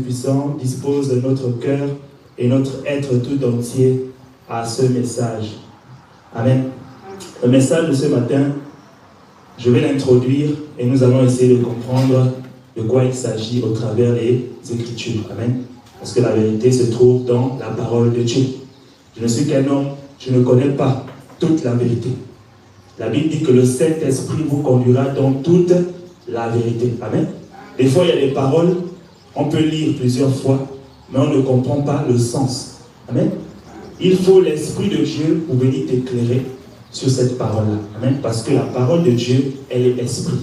Tout-Puissant dispose notre cœur et notre être tout entier à ce message. Amen. Le message de ce matin, je vais l'introduire et nous allons essayer de comprendre de quoi il s'agit au travers des Écritures. Amen. Parce que la vérité se trouve dans la parole de Dieu. Je ne suis qu'un homme, je ne connais pas toute la vérité. La Bible dit que le Saint-Esprit vous conduira dans toute la vérité. Amen. Des fois, il y a des paroles, on peut lire plusieurs fois, mais on ne comprend pas le sens. Amen. Il faut l'Esprit de Dieu pour venir t'éclairer sur cette parole-là. Amen. Parce que la parole de Dieu, elle est esprit.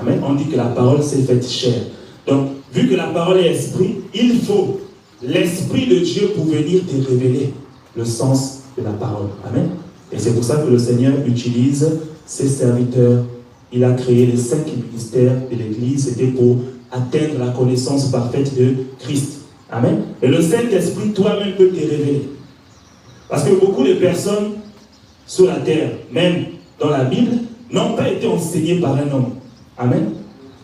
Amen. On dit que la parole s'est faite chair. Donc, vu que la parole est esprit, il faut l'Esprit de Dieu pour venir te révéler le sens de la parole. Amen. Et c'est pour ça que le Seigneur utilise ses serviteurs. Il a créé les 5 ministères de l'Église. C'était pour atteindre la connaissance parfaite de Christ. Amen. Et le Saint-Esprit, toi-même, peut te révéler. Parce que beaucoup de personnes sur la terre, même dans la Bible, n'ont pas été enseignés par un homme. Amen.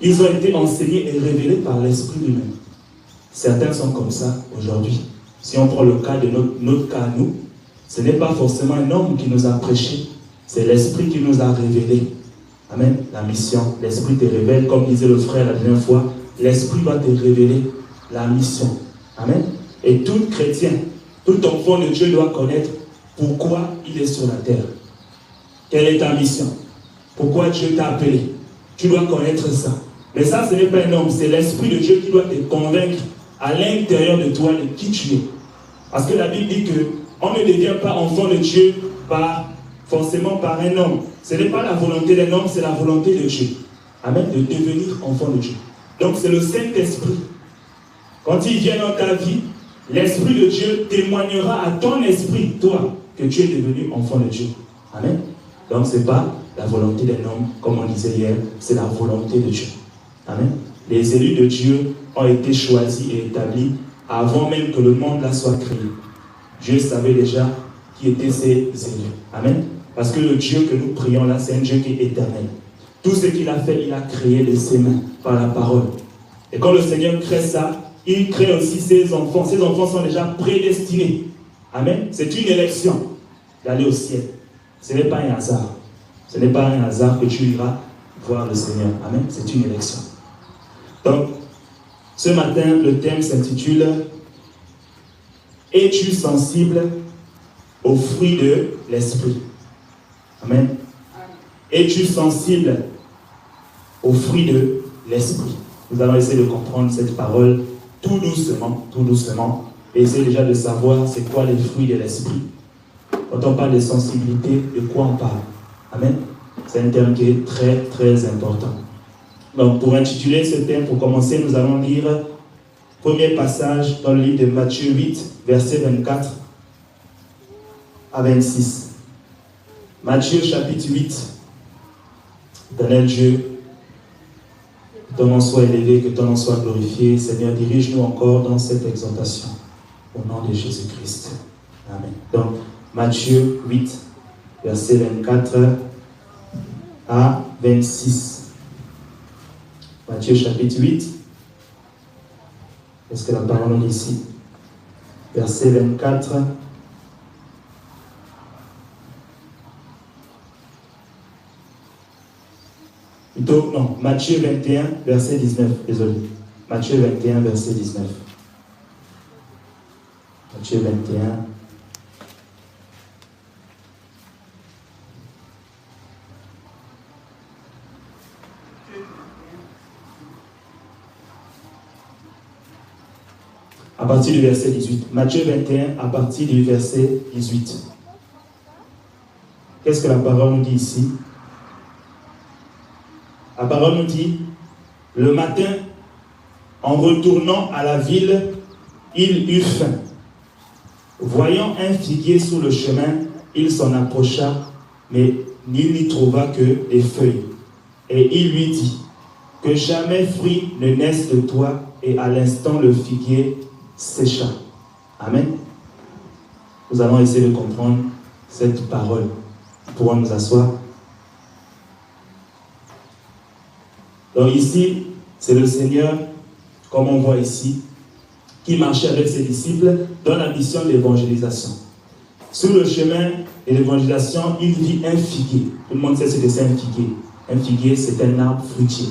Ils ont été enseignés et révélés par l'Esprit lui-même. Certains sont comme ça aujourd'hui. Si on prend le cas de notre cas, nous, ce n'est pas forcément un homme qui nous a prêché, c'est l'Esprit qui nous a révélé. Amen. La mission, l'Esprit te révèle, comme disait le frère la dernière fois, l'Esprit va te révéler la mission. Amen. Et tout chrétien, tout enfant de Dieu doit connaître pourquoi il est sur la terre. Quelle est ta mission? Pourquoi Dieu t'a appelé? Tu dois connaître ça. Mais ça, ce n'est pas un homme, c'est l'Esprit de Dieu qui doit te convaincre à l'intérieur de toi de qui tu es. Parce que la Bible dit qu'on ne devient pas enfant de Dieu forcément par un homme. Ce n'est pas la volonté d'un homme, c'est la volonté de Dieu. Amen, de devenir enfant de Dieu. Donc c'est le Saint-Esprit. Quand il vient dans ta vie, l'Esprit de Dieu témoignera à ton esprit, toi, que tu es devenu enfant de Dieu. Amen. Donc ce n'est pas la volonté d'un homme, comme on disait hier, c'est la volonté de Dieu. Amen. Les élus de Dieu ont été choisis et établis avant même que le monde là soit créé. Dieu savait déjà qui étaient ces élus. Amen. Parce que le Dieu que nous prions là, c'est un Dieu qui est éternel. Tout ce qu'il a fait, il a créé de ses mains par la parole. Et quand le Seigneur crée ça, il crée aussi ses enfants. Ses enfants sont déjà prédestinés. Amen. C'est une élection d'aller au ciel. Ce n'est pas un hasard. Ce n'est pas un hasard que tu iras voir le Seigneur. Amen. C'est une élection. Donc, ce matin, le thème s'intitule « Es-tu sensible aux fruits de l'Esprit » Amen. Es-tu sensible aux fruits de l'Esprit? Nous allons essayer de comprendre cette parole tout doucement, et essayer déjà de savoir c'est quoi les fruits de l'Esprit. Quand on parle de sensibilité, de quoi on parle? Amen. C'est un terme qui est très, très important. Donc, pour intituler ce thème, pour commencer, nous allons lire le premier passage dans le livre de Matthieu 8, versets 24 à 26. Matthieu chapitre 8. Éternel Dieu, que ton nom soit élevé, que ton nom soit glorifié. Seigneur, dirige-nous encore dans cette exhortation. Au nom de Jésus-Christ. Amen. Donc, Matthieu 8, versets 24 à 26. Matthieu chapitre 8. Est-ce que la parole est ici? Verset 24. Plutôt, non, Matthieu 21, verset 19. Désolé. Matthieu 21, verset 19. Matthieu 21. À partir du verset 18. Matthieu 21, à partir du verset 18. Qu'est-ce que la parole nous dit ici? La parole nous dit, le matin, en retournant à la ville, il eut faim. Voyant un figuier sur le chemin, il s'en approcha, mais il n'y trouva que des feuilles. Et il lui dit, que jamais fruit ne naisse de toi, et à l'instant le figuier sécha. Amen. Nous allons essayer de comprendre cette parole. Nous pourrons nous asseoir. Donc ici, c'est le Seigneur, comme on voit ici, qui marchait avec ses disciples dans la mission d'évangélisation. Sur le chemin de l'évangélisation, il vit un figuier. Tout le monde sait ce que c'est un figuier. Un figuier, c'est un arbre fruitier.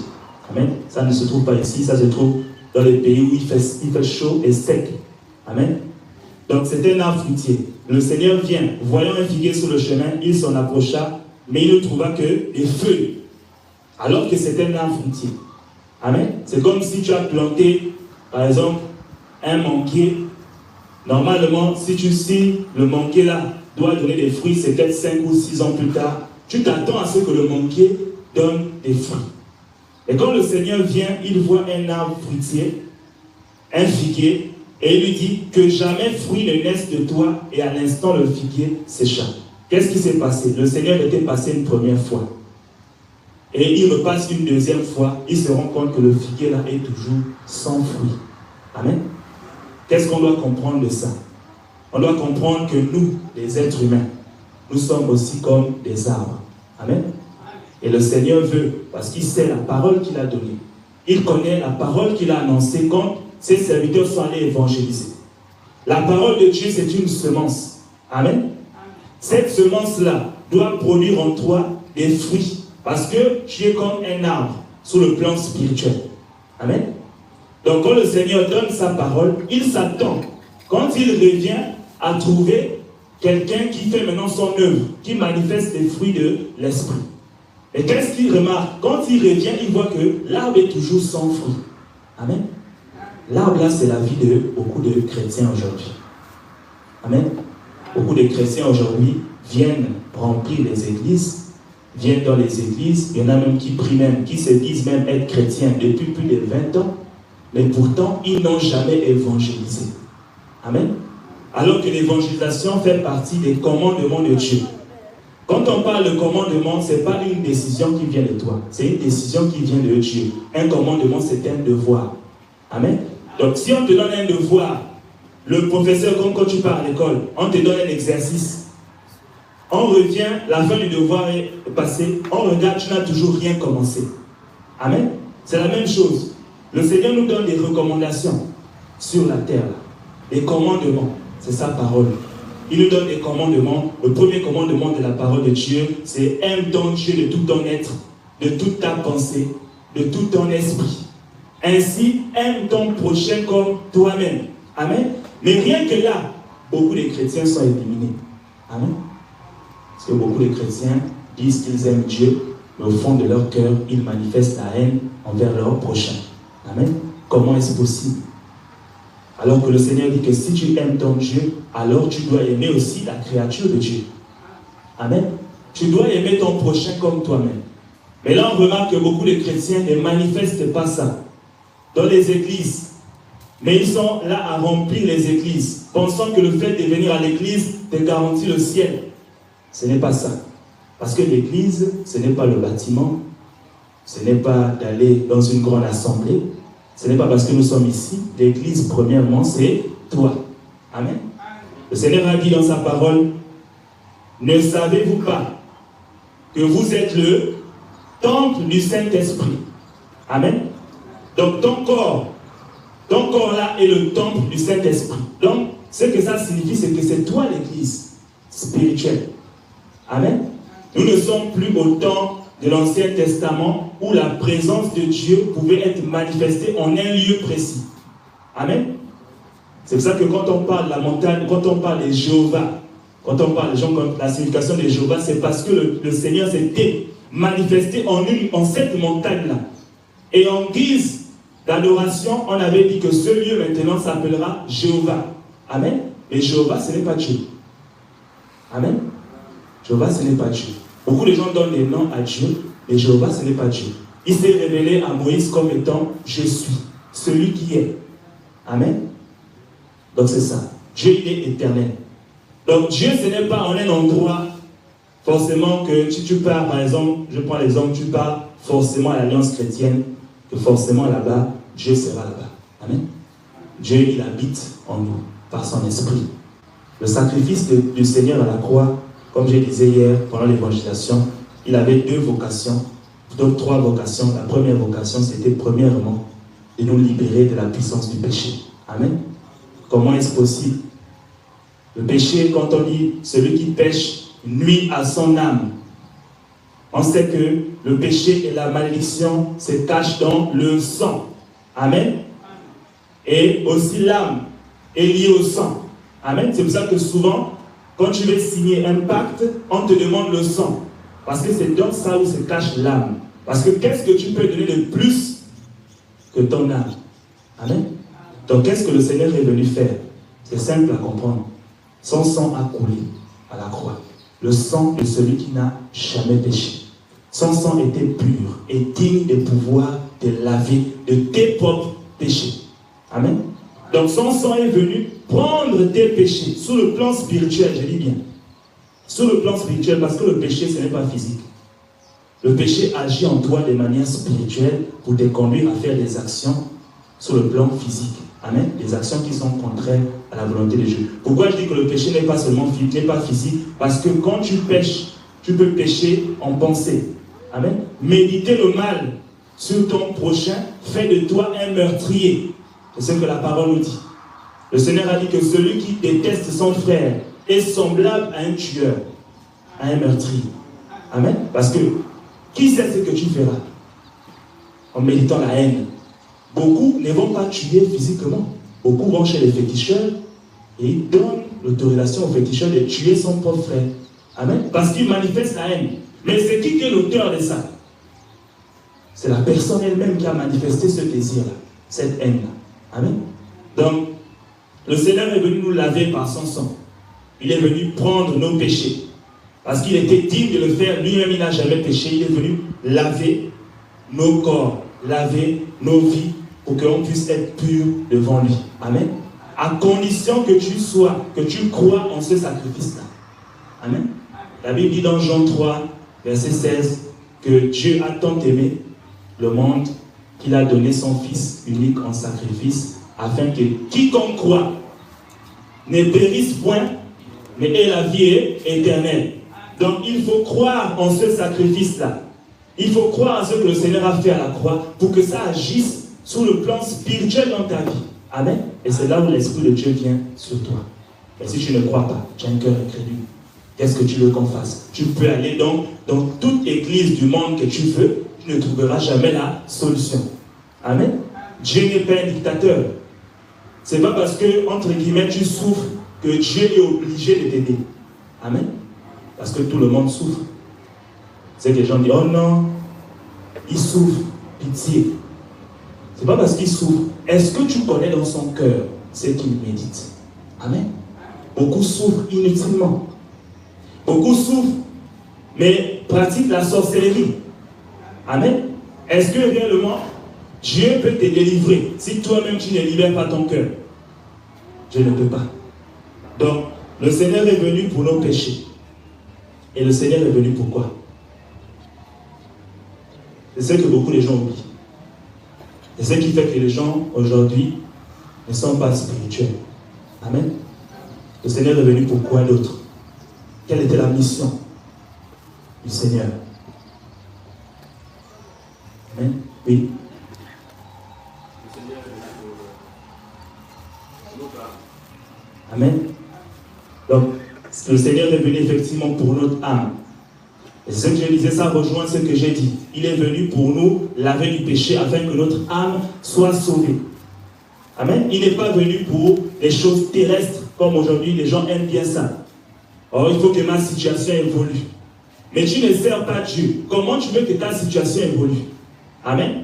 Amen. Ça ne se trouve pas ici, ça se trouve dans les pays où il fait chaud et sec. Amen. Donc c'est un arbre fruitier. Le Seigneur vient, voyant un figuier sur le chemin, il s'en approcha, mais il ne trouva que des feuilles, alors que c'est un arbre fruitier. Amen. C'est comme si tu as planté, par exemple, un manguier. Normalement, si le manguier là doit donner des fruits, c'est peut-être 5 ou 6 ans plus tard, tu t'attends à ce que le manguier donne des fruits. Et quand le Seigneur vient, il voit un arbre fruitier, un figuier, et il lui dit que jamais fruit ne naisse de toi, et à l'instant le figuier sécha. Qu'est-ce qui s'est passé? Le Seigneur était passé une première fois. Et il repasse une deuxième fois, il se rend compte que le figuier là est toujours sans fruit. Amen. Qu'est-ce qu'on doit comprendre de ça? On doit comprendre que nous, les êtres humains, nous sommes aussi comme des arbres. Amen. Et le Seigneur veut, parce qu'il sait la parole qu'il a donnée. Il connaît la parole qu'il a annoncée quand ses serviteurs sont allés évangéliser. La parole de Dieu, c'est une semence. Amen. Cette semence-là doit produire en toi des fruits. Parce que tu es comme un arbre sur le plan spirituel. Amen. Donc quand le Seigneur donne sa parole, il s'attend, quand il revient, à trouver quelqu'un qui fait maintenant son œuvre, qui manifeste les fruits de l'esprit. Et qu'est-ce qu'il remarque? Quand il revient, il voit que l'arbre est toujours sans fruit. Amen. L'arbre là, c'est la vie de beaucoup de chrétiens aujourd'hui. Amen. Beaucoup de chrétiens aujourd'hui viennent remplir les églises, viennent dans les églises, il y en a même qui prient même, qui se disent même être chrétiens depuis plus de 20 ans, mais pourtant ils n'ont jamais évangélisé. Amen. Alors que l'évangélisation fait partie des commandements de Dieu. Quand on parle de commandement, ce n'est pas une décision qui vient de toi, c'est une décision qui vient de Dieu. Un commandement, c'est un devoir. Amen. Donc si on te donne un devoir, le professeur, comme quand tu pars à l'école, on te donne un exercice. On revient, la fin du devoir est passée, on regarde, tu n'as toujours rien commencé. Amen. C'est la même chose. Le Seigneur nous donne des recommandations sur la terre. Des commandements, c'est sa parole. Il nous donne des commandements. Le premier commandement de la parole de Dieu, c'est aime ton Dieu de tout ton être, de toute ta pensée, de tout ton esprit. Ainsi, aime ton prochain comme toi-même. Amen. Mais rien que là, beaucoup de chrétiens sont éliminés. Amen. Parce que beaucoup de chrétiens disent qu'ils aiment Dieu, mais au fond de leur cœur, ils manifestent la haine envers leur prochain. Amen. Comment est-ce possible? Alors que le Seigneur dit que si tu aimes ton Dieu, alors tu dois aimer aussi la créature de Dieu. Amen. Tu dois aimer ton prochain comme toi-même. Mais là, on remarque que beaucoup de chrétiens ne manifestent pas ça dans les églises. Mais ils sont là à remplir les églises, pensant que le fait de venir à l'église te garantit le ciel. Ce n'est pas ça. Parce que l'église, ce n'est pas le bâtiment, ce n'est pas d'aller dans une grande assemblée, ce n'est pas parce que nous sommes ici. L'église, premièrement, c'est toi. Amen. Le Seigneur a dit dans sa parole, ne savez-vous pas que vous êtes le temple du Saint-Esprit? Amen. Donc ton corps là est le temple du Saint-Esprit. Donc, ce que ça signifie, c'est que c'est toi l'église spirituelle. Amen. Nous ne sommes plus au temps de l'Ancien Testament où la présence de Dieu pouvait être manifestée en un lieu précis. Amen. C'est pour ça que quand on parle de la montagne, quand on parle de Jéhovah, quand on parle de gens comme la signification de Jéhovah, c'est parce que le Seigneur s'était manifesté en cette montagne-là. Et en guise d'adoration, on avait dit que ce lieu maintenant s'appellera Jéhovah. Amen. Mais Jéhovah, ce n'est pas Dieu. Amen. Jéhovah, ce n'est pas Dieu. Beaucoup de gens donnent des noms à Dieu, mais Jéhovah, ce n'est pas Dieu. Il s'est révélé à Moïse comme étant « Je suis, celui qui est ». Amen. Donc c'est ça. Dieu, il est éternel. Donc Dieu, ce n'est pas en un endroit forcément que si tu pars, par exemple, je prends l'exemple, tu pars forcément à l'Alliance chrétienne, que forcément là-bas, Dieu sera là-bas. Amen. Dieu, il habite en nous, par son esprit. Le sacrifice du Seigneur à la croix, comme je disais hier pendant l'évangélisation, il avait deux vocations, plutôt trois vocations. La première vocation, c'était premièrement de nous libérer de la puissance du péché. Amen. Comment est-ce possible? Le péché, quand on dit celui qui pêche nuit à son âme, on sait que le péché et la malédiction se cachent dans le sang. Amen. Et aussi l'âme est liée au sang. Amen. C'est pour ça que souvent, quand tu veux signer un pacte, on te demande le sang. Parce que c'est dans ça où se cache l'âme. Parce que qu'est-ce que tu peux donner de plus que ton âme? Amen. Donc qu'est-ce que le Seigneur est venu faire? C'est simple à comprendre. Son sang a coulé à la croix. Le sang de celui qui n'a jamais péché. Son sang était pur et digne de pouvoir te laver de tes propres péchés. Amen. Donc son sang est venu prendre tes péchés sous le plan spirituel, je dis bien. Sous le plan spirituel, parce que le péché, ce n'est pas physique. Le péché agit en toi de manière spirituelle pour te conduire à faire des actions sur le plan physique. Amen. Des actions qui sont contraires à la volonté de Dieu. Pourquoi je dis que le péché n'est pas seulement n'est pas physique? Parce que quand tu pêches, tu peux pécher en pensée. Amen. Méditer le mal sur ton prochain fait de toi un meurtrier. C'est ce que la parole nous dit. Le Seigneur a dit que celui qui déteste son frère est semblable à un tueur, à un meurtrier. Amen. Parce que qui sait ce que tu feras en méditant la haine? Beaucoup ne vont pas tuer physiquement. Beaucoup vont chez les féticheurs et ils donnent l'autorisation au féticheur de tuer son propre frère. Amen. Parce qu'il manifeste la haine. Mais c'est qui est l'auteur de ça? C'est la personne elle-même qui a manifesté ce désir-là, cette haine-là. Amen. Donc, le Seigneur est venu nous laver par son sang. Il est venu prendre nos péchés. Parce qu'il était digne de le faire. Lui-même, il n'a jamais péché. Il est venu laver nos corps, laver nos vies, pour qu'on puisse être pur devant lui. Amen. À condition que tu crois en ce sacrifice-là. Amen. La Bible dit dans Jean 3, verset 16, que Dieu a tant aimé le monde qu'il a donné son Fils unique en sacrifice, afin que quiconque croit ne périsse point, mais ait la vie éternelle. Donc il faut croire en ce sacrifice-là. Il faut croire en ce que le Seigneur a fait à la croix pour que ça agisse sur le plan spirituel dans ta vie. Amen. Et c'est là où l'Esprit de Dieu vient sur toi. Et si tu ne crois pas, tu as un cœur incrédule. Qu'est-ce que tu veux qu'on fasse? Tu peux aller dans toute église du monde que tu veux, tu ne trouveras jamais la solution. Amen. Dieu n'est pas un dictateur. C'est pas parce que, entre guillemets, tu souffres que Dieu est obligé de t'aider. Amen. Parce que tout le monde souffre. C'est que les gens disent, oh non, il souffre, pitié. C'est pas parce qu'il souffre. Est-ce que tu connais dans son cœur ce qu'il médite? Amen. Beaucoup souffrent inutilement. Beaucoup souffrent, mais pratiquent la sorcellerie. Amen. Est-ce que réellement, Dieu peut te délivrer si toi-même tu ne libères pas ton cœur? Je ne peux pas. Donc, le Seigneur est venu pour nos péchés. Et le Seigneur est venu pourquoi? C'est ce que beaucoup de gens oublient. C'est ce qui fait que les gens aujourd'hui ne sont pas spirituels. Amen. Le Seigneur est venu pour quoi d'autre? Quelle était la mission du Seigneur? Amen. Oui. Amen. Donc, le Seigneur est venu effectivement pour notre âme. Et ce que je disais, ça rejoint ce que j'ai dit. Il est venu pour nous laver du péché afin que notre âme soit sauvée. Amen. Il n'est pas venu pour les choses terrestres, comme aujourd'hui les gens aiment bien ça. Or, il faut que ma situation évolue. Mais tu ne sers pas Dieu. Comment tu veux que ta situation évolue? Amen.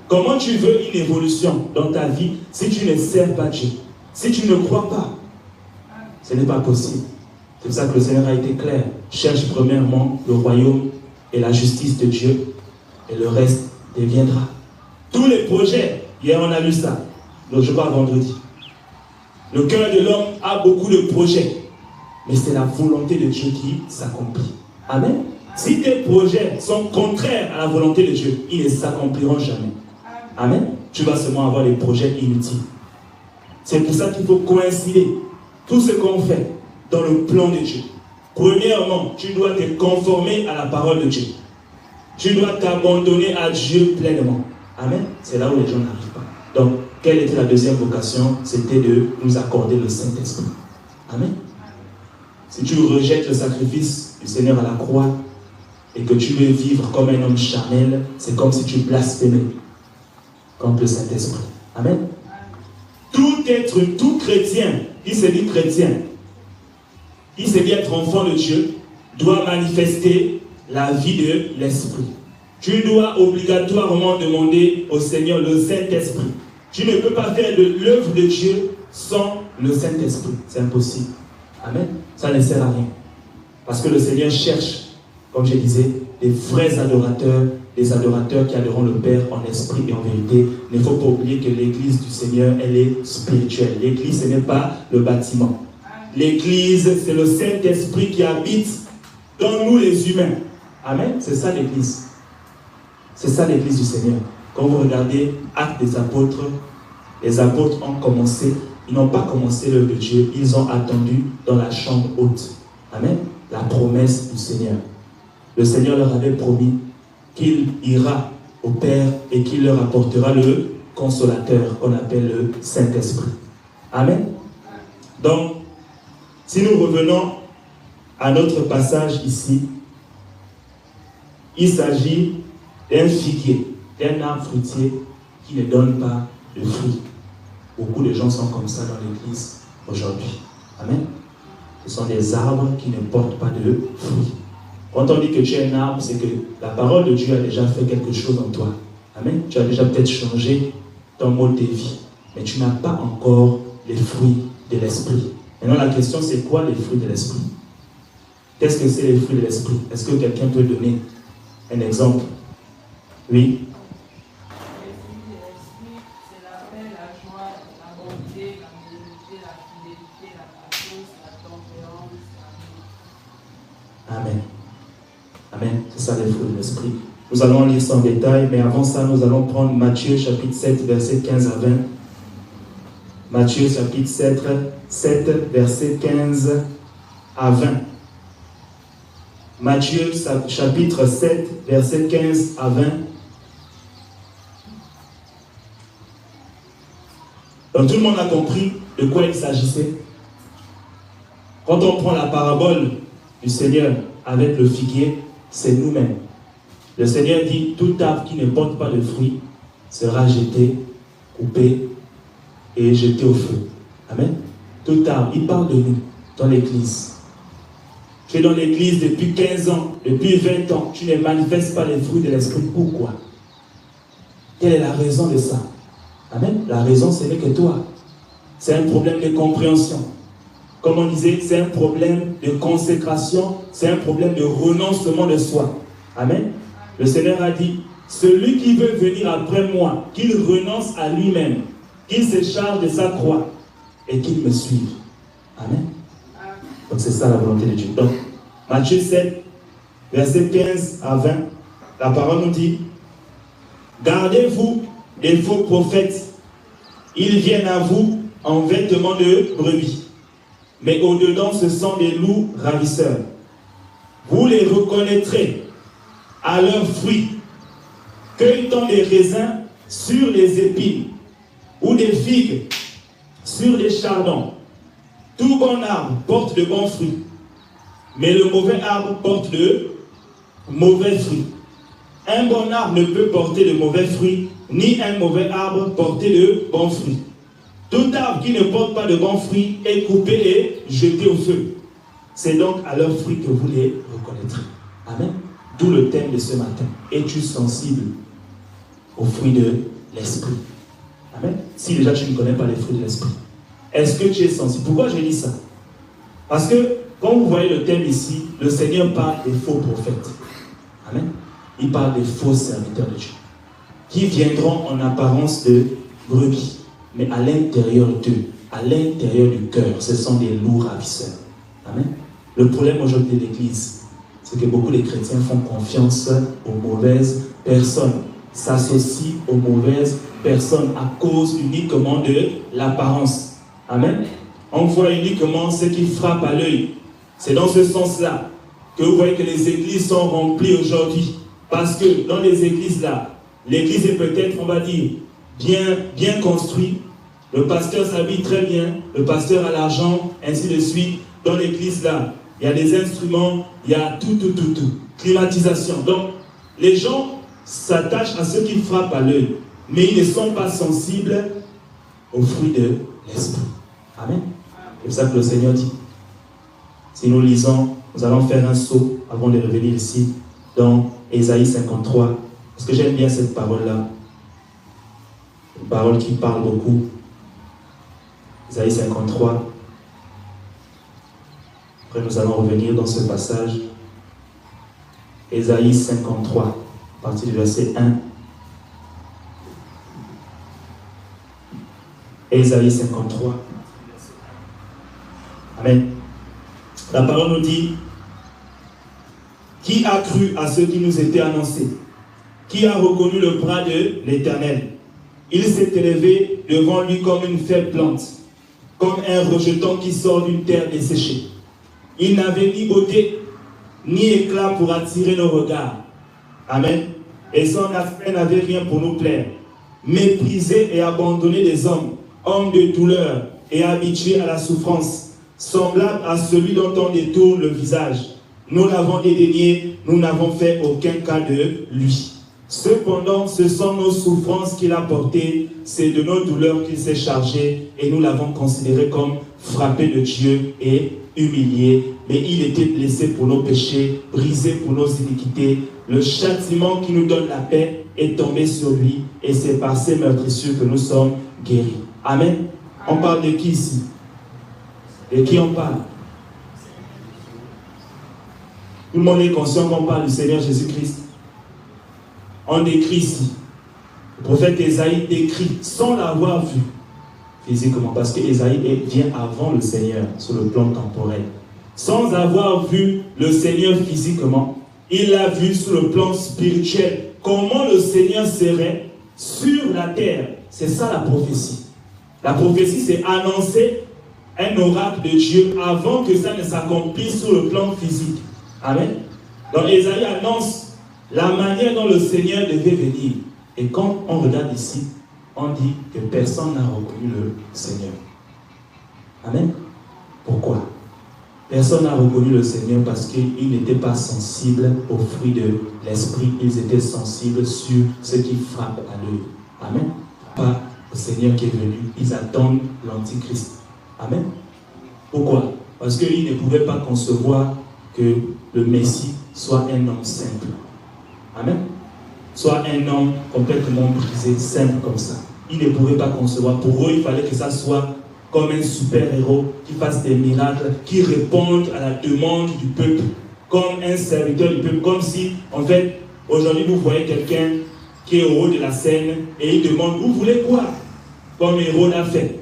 Comment tu veux une évolution dans ta vie si tu ne sers pas Dieu? Si tu ne crois pas, ce n'est pas possible. C'est pour ça que le Seigneur a été clair. Cherche premièrement le royaume et la justice de Dieu, et le reste deviendra. Tous les projets, hier on a lu ça, donc je crois vendredi. Le cœur de l'homme a beaucoup de projets, mais c'est la volonté de Dieu qui s'accomplit. Amen. Si tes projets sont contraires à la volonté de Dieu, ils ne s'accompliront jamais. Amen. Tu vas seulement avoir des projets inutiles. C'est pour ça qu'il faut coïncider tout ce qu'on fait dans le plan de Dieu. Premièrement, tu dois te conformer à la parole de Dieu. Tu dois t'abandonner à Dieu pleinement. Amen. C'est là où les gens n'arrivent pas. Donc, quelle était la deuxième vocation? C'était de nous accorder le Saint-Esprit. Amen. Si tu rejettes le sacrifice du Seigneur à la croix et que tu veux vivre comme un homme charnel, c'est comme si tu blasphémais contre le Saint-Esprit. Amen. Tout être, tout chrétien, qui se dit chrétien, qui se dit être enfant de Dieu, doit manifester la vie de l'Esprit. Tu dois obligatoirement demander au Seigneur le Saint-Esprit. Tu ne peux pas faire de l'œuvre de Dieu sans le Saint-Esprit. C'est impossible. Amen. Ça ne sert à rien. Parce que le Seigneur cherche, comme je disais, des vrais adorateurs, des adorateurs qui adoreront le Père en esprit et en vérité. Il ne faut pas oublier que l'église du Seigneur, elle est spirituelle. L'église, ce n'est pas le bâtiment. L'église, c'est le Saint-Esprit qui habite dans nous les humains. Amen. C'est ça l'église. C'est ça l'église du Seigneur. Quand vous regardez Actes des apôtres, les apôtres ont commencé, ils n'ont pas commencé l'œuvre de Dieu, ils ont attendu dans la chambre haute. Amen. La promesse du Seigneur. Le Seigneur leur avait promis qu'il ira au Père et qu'il leur apportera le consolateur qu'on appelle le Saint-Esprit. Amen. Donc, si nous revenons à notre passage ici, il s'agit d'un figuier, d'un arbre fruitier qui ne donne pas de fruits. Beaucoup de gens sont comme ça dans l'église aujourd'hui. Amen. Ce sont des arbres qui ne portent pas de fruits. Quand on dit que tu es un arbre, c'est que la parole de Dieu a déjà fait quelque chose en toi. Amen. Tu as déjà peut-être changé ton mode de vie, mais tu n'as pas encore les fruits de l'esprit. Maintenant, la question, c'est quoi les fruits de l'esprit? Qu'est-ce que c'est les fruits de l'esprit? Est-ce que quelqu'un peut donner un exemple? Oui. Les fruits de l'esprit, c'est la paix, la joie, la bonté, la modérité, la fidélité, la patience, la tempérance, l'amour. Amen. Amen. C'est ça les fruits de l'esprit. Nous allons lire ça en détail, mais avant ça, nous allons prendre Matthieu chapitre 7, verset 15 à 20. Matthieu chapitre 7, verset 15 à 20. Matthieu chapitre 7, verset 15 à 20. Donc tout le monde a compris de quoi il s'agissait. Quand on prend la parabole du Seigneur avec le figuier, c'est nous-mêmes. Le Seigneur dit, tout arbre qui ne porte pas de fruits sera jeté, coupé et jeté au feu. Amen. Tout arbre, il parle de nous dans l'église. Tu es dans l'église depuis 15 ans, depuis 20 ans, tu ne manifestes pas les fruits de l'esprit. Pourquoi? Quelle est la raison de ça? Amen. La raison, ce n'est que toi. C'est un problème de compréhension. Comme on disait, c'est un problème de consécration, c'est un problème de renoncement de soi. Amen. Le Seigneur a dit, celui qui veut venir après moi, qu'il renonce à lui-même, qu'il se charge de sa croix et qu'il me suive. Amen. Donc c'est ça la volonté de Dieu. Donc, Matthieu 7, verset 15 à 20, la parole nous dit, gardez-vous des faux prophètes. Ils viennent à vous en vêtements de brebis, mais au-dedans ce sont des loups ravisseurs. Vous les reconnaîtrez à leurs fruits. Cueille-t-on des raisins sur les épines ou des figues sur les chardons? Tout bon arbre porte de bons fruits, mais le mauvais arbre porte de mauvais fruits. Un bon arbre ne peut porter de mauvais fruits, ni un mauvais arbre porter de bons fruits. Tout arbre qui ne porte pas de bons fruits est coupé et jeté au feu. C'est donc à leurs fruits que vous les reconnaîtrez. Amen. D'où le thème de ce matin. Es-tu sensible aux fruits de l'esprit? Amen. Si déjà tu ne connais pas les fruits de l'esprit, est-ce que tu es sensible? Pourquoi je dis ça? Parce que quand vous voyez le thème ici, le Seigneur parle des faux prophètes. Amen. Il parle des faux serviteurs de Dieu qui viendront en apparence de brebis, mais à l'intérieur d'eux, à l'intérieur du cœur, ce sont des loups ravisseurs. Amen. Le problème aujourd'hui de l'Église, c'est que beaucoup de chrétiens font confiance aux mauvaises personnes, s'associent aux mauvaises personnes à cause uniquement de l'apparence. Amen. On voit uniquement ce qui frappe à l'œil. C'est dans ce sens-là que vous voyez que les églises sont remplies aujourd'hui. Parce que dans les églises là, l'église est peut-être, on va dire, bien construit. Le pasteur s'habille très bien, le pasteur a l'argent, ainsi de suite. Dans l'église là, il y a des instruments, il y a tout. Climatisation. Donc, les gens s'attachent à ce qui frappe à l'œil, mais ils ne sont pas sensibles aux fruits de l'esprit. Amen. C'est ça que le Seigneur dit. Si nous lisons, nous allons faire un saut avant de revenir ici dans Ésaïe 53. Parce que j'aime bien cette parole-là. Une parole qui parle beaucoup. Ésaïe 53. Après, nous allons revenir dans ce passage. Ésaïe 53, à partir du verset 1. Ésaïe 53. Amen. La parole nous dit: qui a cru à ce qui nous était annoncé? Qui a reconnu le bras de l'Éternel? Il s'est élevé devant lui comme une faible plante, comme un rejeton qui sort d'une terre desséchée. Il n'avait ni beauté, ni éclat pour attirer nos regards. Amen. Et son aspect n'avait rien pour nous plaire. Méprisé et abandonné des hommes, homme de douleur et habitué à la souffrance, semblable à celui dont on détourne le visage. Nous l'avons dédaigné, nous n'avons fait aucun cas de lui. Cependant, ce sont nos souffrances qu'il a portées, c'est de nos douleurs qu'il s'est chargé, et nous l'avons considéré comme frappé de Dieu et humilié. Mais il était blessé pour nos péchés, brisé pour nos iniquités. Le châtiment qui nous donne la paix est tombé sur lui, et c'est par ses meurtrissures que nous sommes guéris. Amen. On parle de qui ici? De qui on parle? Tout le monde est conscient qu'on parle du Seigneur Jésus-Christ. On décrit ici. Le prophète Ésaïe décrit sans l'avoir vu physiquement, parce que Ésaïe vient avant le Seigneur sur le plan temporel. Sans avoir vu le Seigneur physiquement, il l'a vu sur le plan spirituel. Comment le Seigneur serait sur la terre. C'est ça la prophétie. La prophétie, c'est annoncer un oracle de Dieu avant que ça ne s'accomplisse sur le plan physique. Amen. Donc Ésaïe annonce la manière dont le Seigneur devait venir. Et quand on regarde ici, on dit que personne n'a reconnu le Seigneur. Amen. Pourquoi? Personne n'a reconnu le Seigneur parce qu'ils n'étaient pas sensibles aux fruits de l'esprit. Ils étaient sensibles sur ce qui frappe à l'œil. Amen. Pas au Seigneur qui est venu. Ils attendent l'Antichrist. Amen. Pourquoi? Parce qu'ils ne pouvaient pas concevoir que le Messie soit un homme simple. Amen. Soit un homme complètement brisé, simple comme ça. Ils ne pouvaient pas concevoir. Pour eux, il fallait que ça soit comme un super-héros qui fasse des miracles, qui réponde à la demande du peuple, comme un serviteur du peuple. Comme si, en fait, aujourd'hui, vous voyez quelqu'un qui est au haut de la scène et il demande: vous voulez quoi? Comme héros l'a fait,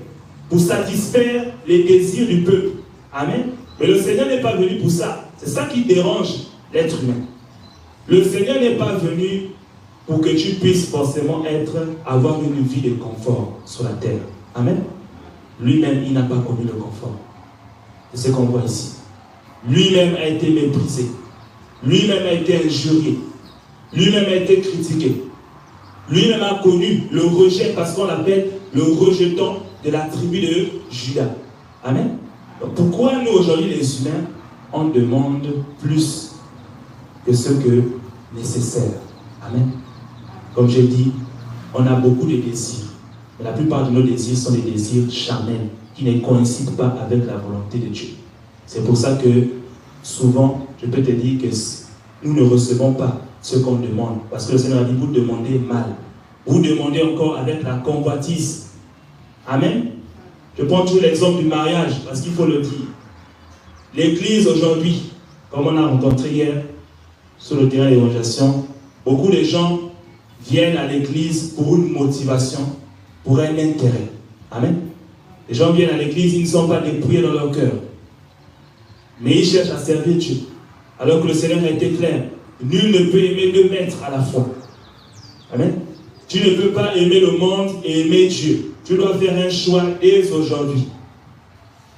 pour satisfaire les désirs du peuple. Amen. Mais le Seigneur n'est pas venu pour ça. C'est ça qui dérange l'être humain. Le Seigneur n'est pas venu pour que tu puisses forcément avoir une vie de confort sur la terre. Amen. Lui-même, il n'a pas connu le confort. C'est ce qu'on voit ici. Lui-même a été méprisé. Lui-même a été injurié. Lui-même a été critiqué. Lui-même a connu le rejet, parce qu'on l'appelle le rejeton de la tribu de Juda. Amen. Donc pourquoi nous, aujourd'hui, les humains, on demande plus que ce que nécessaire? Amen. Comme j'ai dit, on a beaucoup de désirs. Mais la plupart de nos désirs sont des désirs charnels, qui ne coïncident pas avec la volonté de Dieu. C'est pour ça que, souvent, je peux te dire que nous ne recevons pas ce qu'on demande. Parce que le Seigneur a dit: vous demandez mal. Vous demandez encore avec la convoitise. Amen. Je prends toujours l'exemple du mariage, parce qu'il faut le dire. L'Église aujourd'hui, comme on a rencontré hier, sur le terrain d'évangélisation, beaucoup de gens viennent à l'Église pour une motivation, pour un intérêt. Amen. Les gens viennent à l'Église, ils ne sont pas dépouillés dans leur cœur. Mais ils cherchent à servir Dieu. Alors que le Seigneur a été clair: nul ne peut aimer deux maîtres à la fois. Amen. Tu ne peux pas aimer le monde et aimer Dieu. Tu dois faire un choix dès aujourd'hui.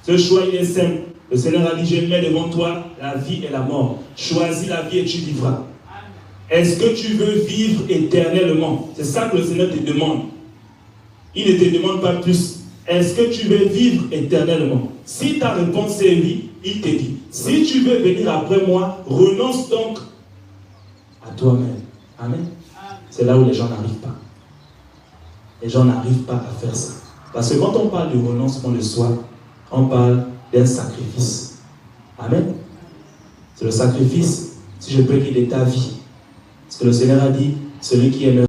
Ce choix, il est simple. Le Seigneur a dit: je mets devant toi la vie et la mort. Choisis la vie et tu vivras. Est-ce que tu veux vivre éternellement? C'est ça que le Seigneur te demande. Il ne te demande pas plus. Est-ce que tu veux vivre éternellement? Si ta réponse est oui, il te dit, si tu veux venir après moi, renonce donc à toi-même. Amen. C'est là où les gens n'arrivent pas. Les gens n'arrivent pas à faire ça. Parce que quand on parle de renoncement de soi, on parle d'un sacrifice. Amen. C'est le sacrifice, si je peux dire, de ta vie. Parce que le Seigneur a dit, celui qui aime